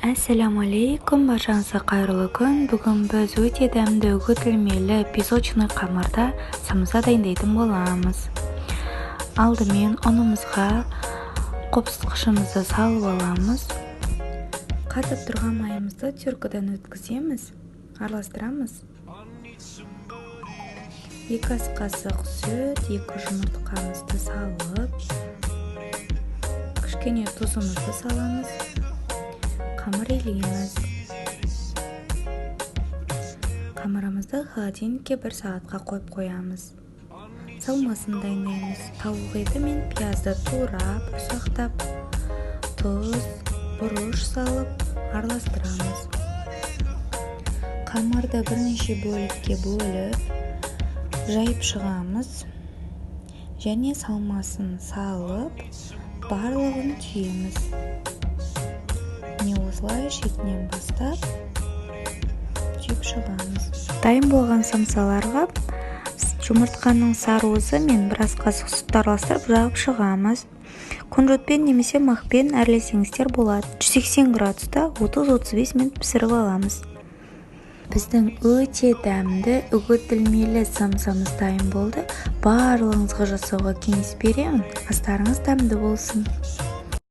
Assalamu alaikum, barchangizga қайырлы күн. Бүгін біз өте дәмді үгітілмелі песочный қамырда самса дайындайтын боламыз. Алдымен ұнымызға қопсытқышымызды салып аламыз. Қатып тұрған майымызды теркадан өткіземіз, араластырамыз. 2 ас қасық сүт, 2 жұмыртқамызды салып, кішкене тұзымызды саламыз. Қамыр илейміз. Қамырымызды холодильникке 1 сағатқа қойып қоямыз. Салмасын дайындаймыз. Тауық еті мен пиязды турап, ұсақтап, тұз, бұрыш салып, араластырамыз. Қамырды бірнеше бөлікке бөліп, жайып шығамыз. Және салмасын салып, барлығын түйеміз. Осылай шетінен бастап түйіп шығамыз. Дайын болған самсаларға жұмыртқаның сарыуызы мен 1 ас қасық сүтті араластырып жағып шығамыз. Күнжотпен немесе мақпен әрлесеңіздер болады. 180 градуста 30-35 минут пісіріп аламыз. Біздің өте дәмді үгітілмелі самсамыз дайын болды. Барлығыңызға жасауға кеңес беремін. Астарыңыз дәмді болсын.